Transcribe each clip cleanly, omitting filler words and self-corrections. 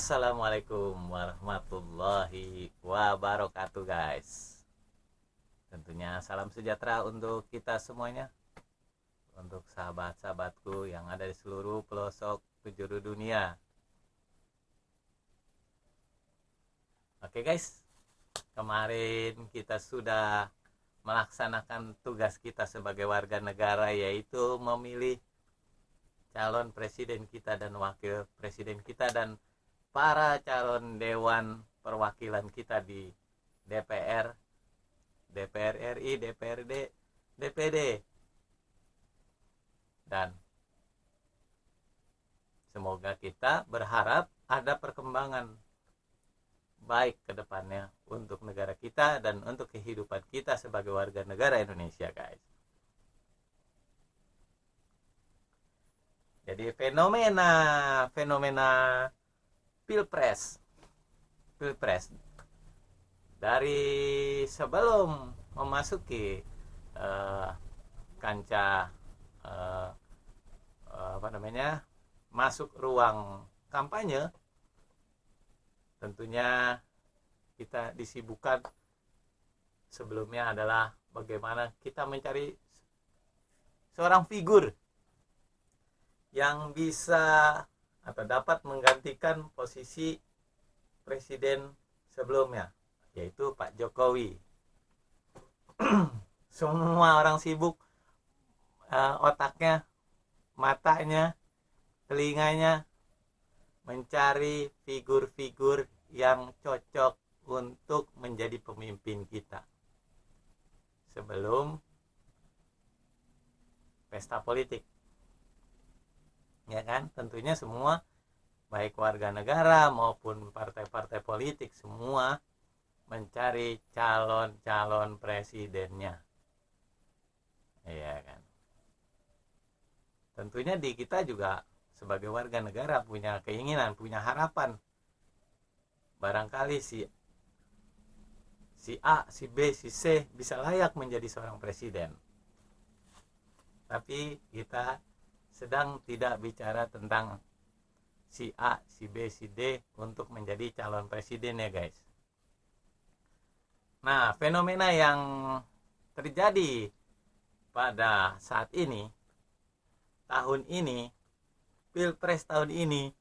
Assalamualaikum warahmatullahi wabarakatuh guys. Tentunya salam sejahtera untuk kita semuanya, untuk sahabat-sahabatku yang ada di seluruh pelosok penjuru dunia. Oke guys, kemarin kita sudah melaksanakan tugas kita sebagai warga negara, yaitu memilih calon presiden kita dan wakil presiden kita dan para calon dewan perwakilan kita di DPR, DPR RI, DPRD, DPD. Dan semoga kita berharap ada perkembangan baik ke depannya untuk negara kita dan untuk kehidupan kita sebagai warga negara Indonesia, guys. Jadi fenomena pilpres dari sebelum memasuki kancah masuk ruang kampanye, tentunya kita disibukkan sebelumnya adalah bagaimana kita mencari seorang figur yang bisa atau dapat menggantikan posisi presiden sebelumnya, yaitu Pak Jokowi. Semua orang sibuk, otaknya, matanya, telinganya mencari figur-figur yang cocok untuk menjadi pemimpin kita sebelum pesta politik. Ya kan, tentunya semua baik warga negara maupun partai-partai politik semua mencari calon-calon presidennya. Iya kan. Tentunya di kita juga sebagai warga negara punya keinginan, punya harapan. Barangkali si A, si B, si C bisa layak menjadi seorang presiden. Tapi kita sedang tidak bicara tentang si A, si B, si D untuk menjadi calon presiden ya guys. Nah, fenomena yang terjadi pada saat ini, tahun ini, pilpres tahun ini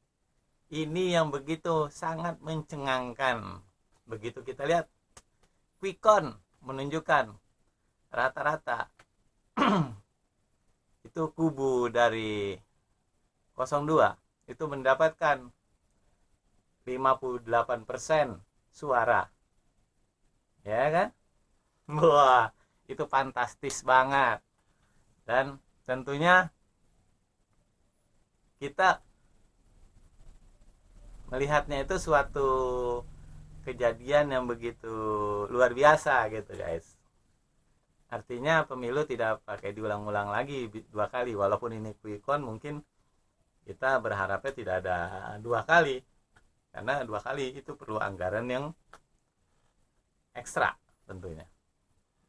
yang begitu sangat mencengangkan. Begitu kita lihat, quick count menunjukkan rata-rata itu kubu dari 02 itu mendapatkan 58% suara. Ya kan? Wah, itu fantastis banget. Dan tentunya kita melihatnya itu suatu kejadian yang begitu luar biasa gitu guys. Artinya pemilu tidak pakai diulang-ulang lagi 2 kali, walaupun ini quick count mungkin kita berharapnya tidak ada 2 kali, karena 2 kali itu perlu anggaran yang ekstra tentunya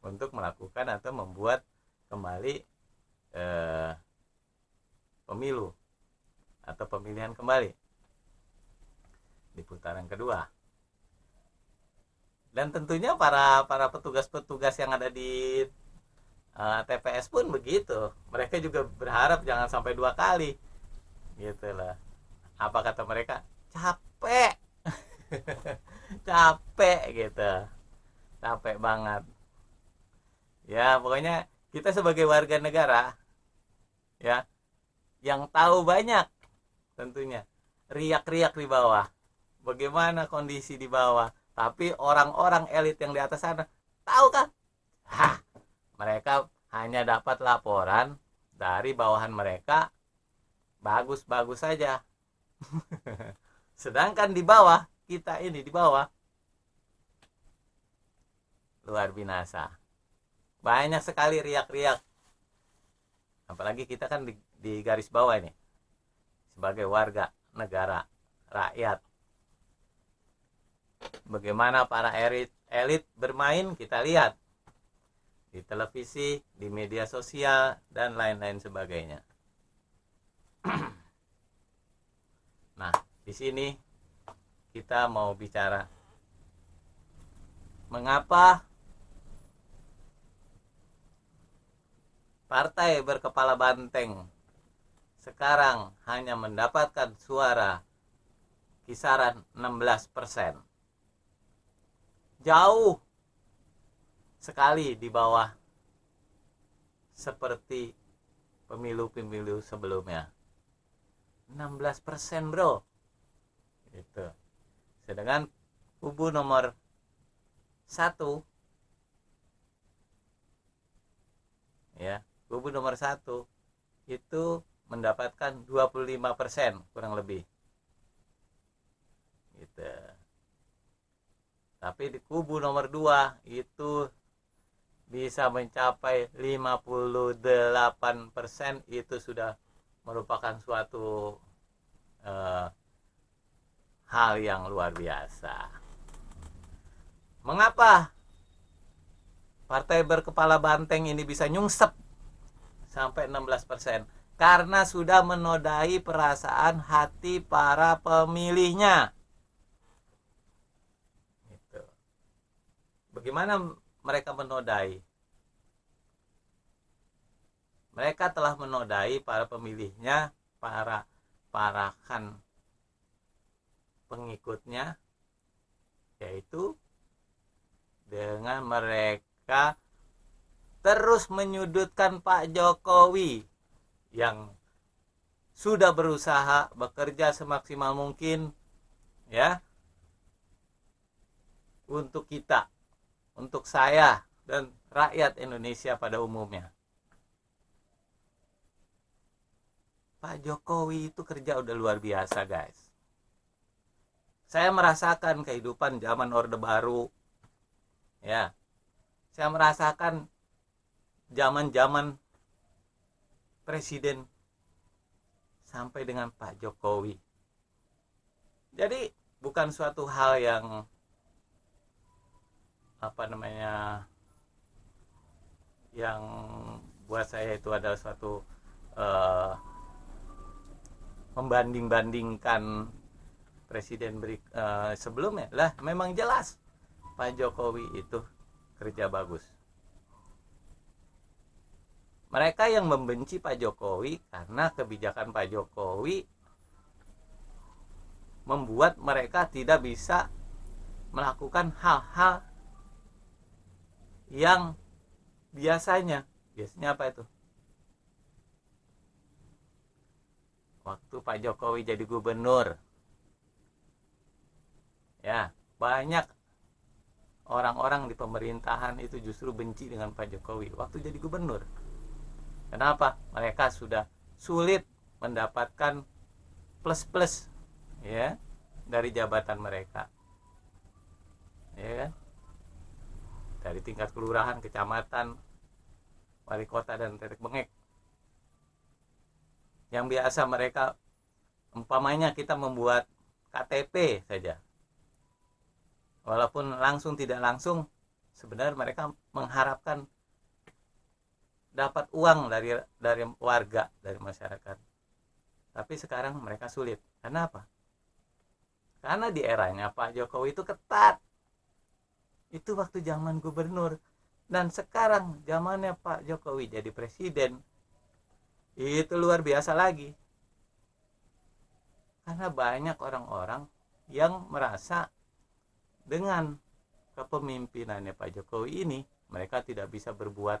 untuk melakukan atau membuat kembali pemilu atau pemilihan kembali di putaran kedua. Dan tentunya para petugas-petugas yang ada di TPS pun begitu. Mereka juga berharap jangan sampai 2 kali. Gitu lah. Apa kata mereka? Capek. Capek gitu. Capek banget. Ya, pokoknya kita sebagai warga negara ya, yang tahu banyak tentunya riak-riak di bawah. Bagaimana kondisi di bawah? Tapi orang-orang elit yang di atas sana tahu kan? Mereka hanya dapat laporan dari bawahan mereka bagus-bagus saja. Sedangkan di bawah, kita ini di bawah luar binasa. Banyak sekali riak-riak. Apalagi kita kan di garis bawah ini sebagai warga negara, rakyat. Bagaimana para elit bermain kita lihat di televisi, di media sosial, dan lain-lain sebagainya. Nah, di sini kita mau bicara mengapa partai berkepala banteng sekarang hanya mendapatkan suara kisaran 16%. Jauh sekali di bawah seperti pemilu-pemilu sebelumnya. 16%, bro. Gitu. Sedangkan kubu nomor 1, ya, kubu nomor 1 itu mendapatkan 25% kurang lebih. Gitu. Tapi di kubu nomor 2 itu bisa mencapai 58%. Itu sudah merupakan suatu hal yang luar biasa. Mengapa partai berkepala banteng ini bisa nyungsep sampai 16%? Karena sudah menodai perasaan hati para pemilihnya. Gitu. Bagaimana mereka menodai? Mereka telah menodai para pemilihnya, para kan pengikutnya, yaitu dengan mereka terus menyudutkan Pak Jokowi yang sudah berusaha bekerja semaksimal mungkin, ya, untuk kita, untuk saya dan rakyat Indonesia pada umumnya. Pak Jokowi itu kerja udah luar biasa, guys. Saya merasakan kehidupan zaman Orde Baru, ya. Saya merasakan zaman-zaman presiden sampai dengan Pak Jokowi. Jadi bukan suatu hal yang yang buat saya itu adalah suatu membanding-bandingkan presiden sebelumnya. Lah, memang jelas Pak Jokowi itu kerja bagus. Mereka yang membenci Pak Jokowi karena kebijakan Pak Jokowi membuat mereka tidak bisa melakukan hal-hal yang biasanya apa itu? Waktu Pak Jokowi jadi gubernur, ya, banyak orang-orang di pemerintahan itu justru benci dengan Pak Jokowi waktu jadi gubernur. Kenapa? Mereka sudah sulit mendapatkan plus-plus, ya, dari jabatan mereka, ya kan? Dari tingkat kelurahan, kecamatan, wali kota, dan tetek bengek. Yang biasa mereka, umpamanya kita membuat KTP saja, walaupun langsung tidak langsung, sebenarnya mereka mengharapkan dapat uang dari warga, dari masyarakat. Tapi sekarang mereka sulit. Kenapa? Karena di eranya Pak Jokowi itu ketat. Itu waktu zaman gubernur. Dan sekarang zamannya Pak Jokowi jadi presiden, itu luar biasa lagi. Karena banyak orang-orang yang merasa dengan kepemimpinannya Pak Jokowi ini, mereka tidak bisa berbuat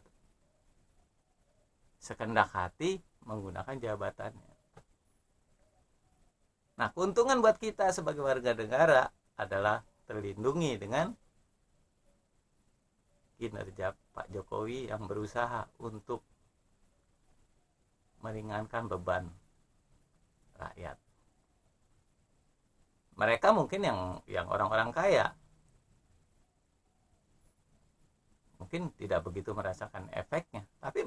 sekendak hati menggunakan jabatannya. Nah, keuntungan buat kita sebagai warga negara adalah terlindungi dengan kinerja Pak Jokowi yang berusaha untuk meringankan beban rakyat. Mereka mungkin yang orang-orang kaya mungkin tidak begitu merasakan efeknya, tapi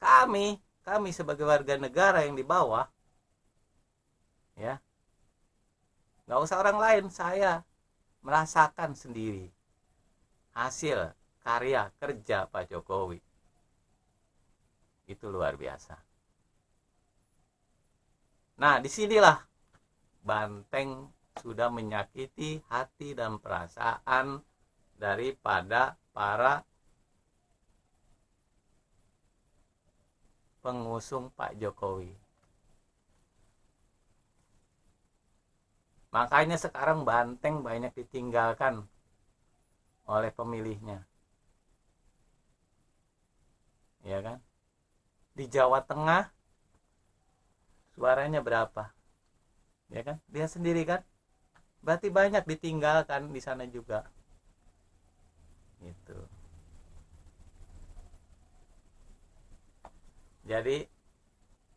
kami sebagai warga negara yang di bawah, ya, nggak usah orang lain, saya merasakan sendiri hasil karya kerja Pak Jokowi. Itu luar biasa. Nah, disinilah banteng sudah menyakiti hati dan perasaan daripada para pengusung Pak Jokowi. Makanya sekarang Banteng banyak ditinggalkan oleh pemilihnya. Ya kan? Di Jawa Tengah suaranya berapa? Ya kan? Dia sendiri kan? Berarti banyak ditinggalkan di sana juga. Gitu. Jadi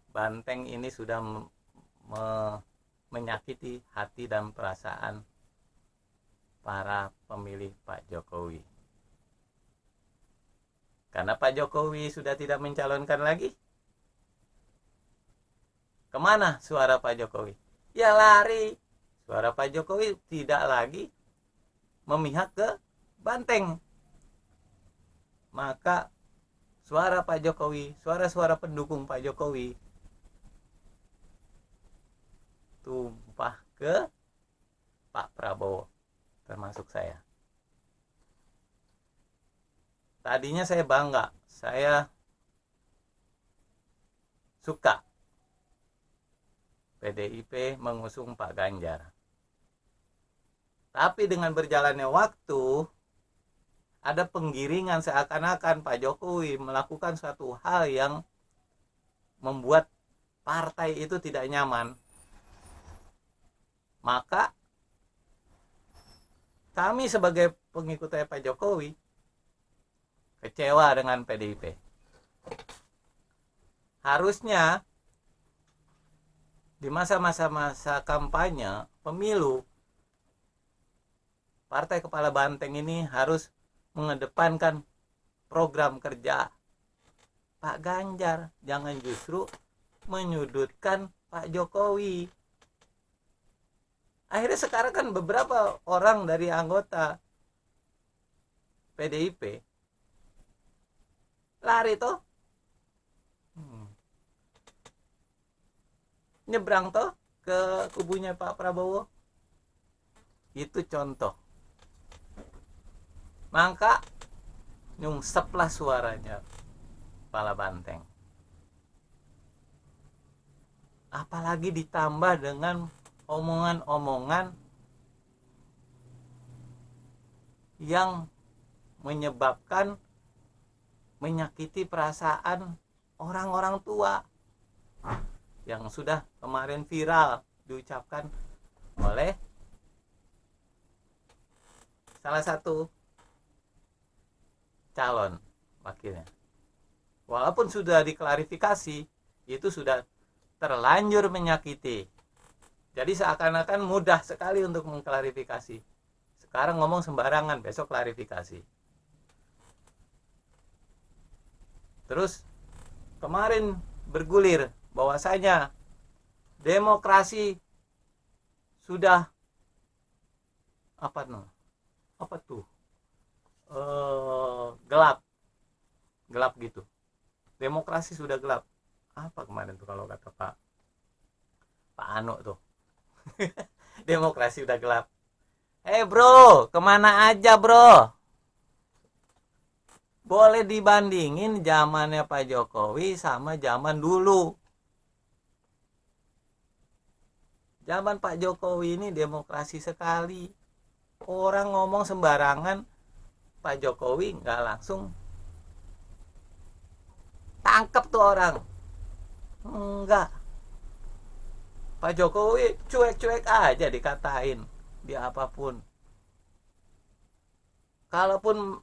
Banteng ini sudah menyakiti hati dan perasaan para pemilih Pak Jokowi. Karena Pak Jokowi sudah tidak mencalonkan lagi. Kemana suara Pak Jokowi? Ya lari. Suara Pak Jokowi tidak lagi memihak ke Banteng. Maka suara Pak Jokowi, suara-suara pendukung Pak Jokowi tumpah ke Pak Prabowo, termasuk saya. Tadinya saya bangga, saya suka PDIP mengusung Pak Ganjar. Tapi dengan berjalannya waktu, ada penggiringan seakan-akan Pak Jokowi melakukan suatu hal yang membuat partai itu tidak nyaman. Maka kami sebagai pengikut Pak Jokowi kecewa dengan PDIP. Harusnya di masa-masa kampanye pemilu, Partai Kepala Banteng ini harus mengedepankan program kerja Pak Ganjar, jangan justru menyudutkan Pak Jokowi. Akhirnya sekarang kan beberapa orang dari anggota PDIP lari toh, nyebrang toh ke kubunya Pak Prabowo. Itu contoh. Maka nyungseplah suaranya Kepala Banteng. Apalagi ditambah dengan omongan-omongan yang menyebabkan menyakiti perasaan orang-orang tua yang sudah kemarin viral diucapkan oleh salah satu calon wakilnya. Walaupun sudah diklarifikasi, itu sudah terlanjur menyakiti. Jadi seakan-akan mudah sekali untuk mengklarifikasi. Sekarang ngomong sembarangan, besok klarifikasi. Terus kemarin bergulir bahwasanya demokrasi sudah apa tuh gelap gitu. Demokrasi sudah gelap. Apa kemarin tuh kalau kata Pak Anu tuh? Demokrasi udah gelap. Bro, kemana aja bro? Boleh dibandingin zamannya Pak Jokowi sama zaman dulu. Zaman Pak Jokowi ini demokrasi sekali. Orang ngomong sembarangan, Pak Jokowi nggak langsung tangkep tuh orang. Enggak. Pak Jokowi cuek-cuek aja dikatain dia apapun. Kalaupun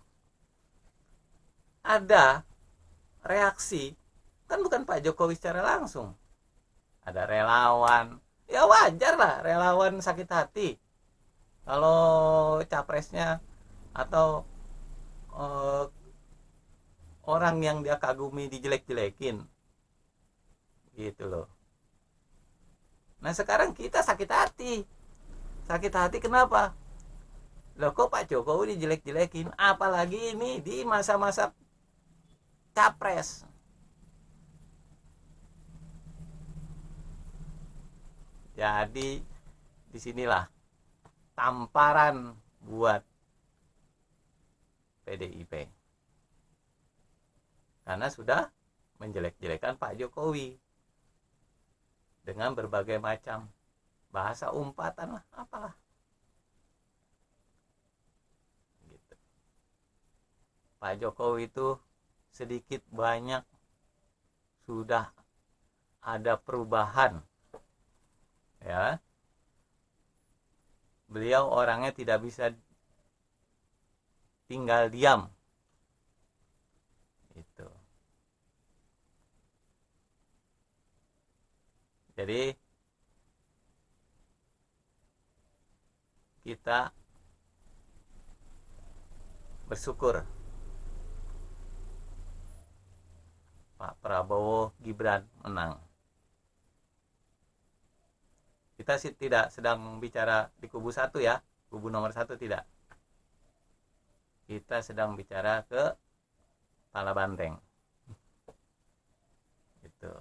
ada reaksi, kan bukan Pak Jokowi secara langsung. Ada relawan. Ya wajar lah relawan sakit hati. Kalau capresnya atau orang yang dia kagumi dijelek-jelekin. Gitu loh. Nah sekarang kita sakit hati. Sakit hati kenapa? Loh kok Pak Jokowi dijelek-jelekin? Apalagi ini di masa-masa capres. Jadi disinilah tamparan buat PDIP. Karena sudah menjelek-jelekan Pak Jokowi dengan berbagai macam bahasa umpatan lah, apalah. Gitu. Pak Jokowi itu sedikit banyak sudah ada perubahan, ya. Beliau orangnya tidak bisa tinggal diam. Itu. Jadi kita bersyukur Pak Prabowo Gibran menang. Kita sih tidak sedang bicara di kubu satu ya, kubu nomor satu tidak. Kita sedang bicara ke Pala Banteng. Gitu.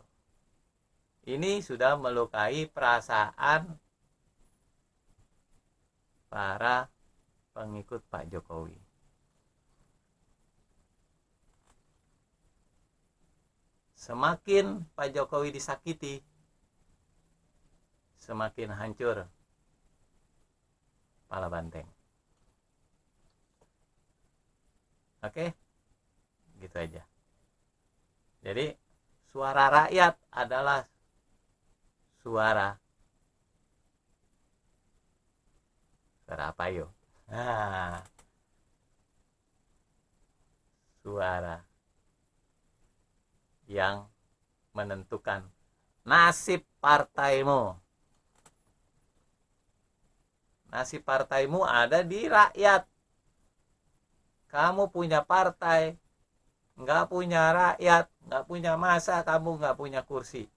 Ini sudah melukai perasaan para pengikut Pak Jokowi. Semakin Pak Jokowi disakiti, semakin hancur Pala Banteng. Oke, gitu aja. Jadi suara rakyat adalah suara apa yo? Suara yang menentukan nasib partaimu. Nasib partaimu ada di rakyat. Kamu punya partai, nggak punya rakyat, nggak punya masa, kamu nggak punya kursi.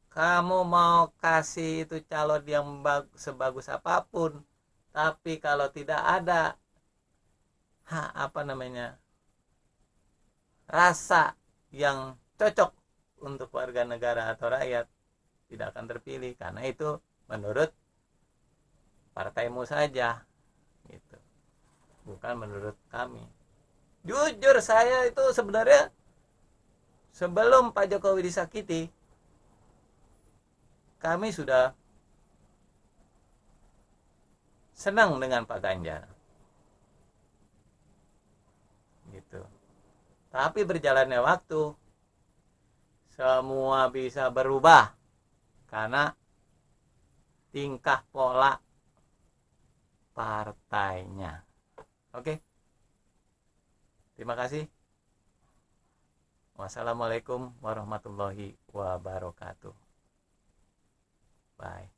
Kamu mau kasih itu calon yang sebagus apapun, tapi kalau tidak ada rasa yang cocok untuk warga negara atau rakyat, tidak akan terpilih. Karena itu menurut partaimu saja, gitu, bukan menurut kami. Jujur saya itu sebenarnya sebelum Pak Jokowi disakiti, kami sudah senang dengan Pak Ganjar, gitu. Tapi berjalannya waktu, semua bisa berubah karena tingkah pola partainya. Oke. Terima kasih. Wassalamualaikum warahmatullahi wabarakatuh. Bye.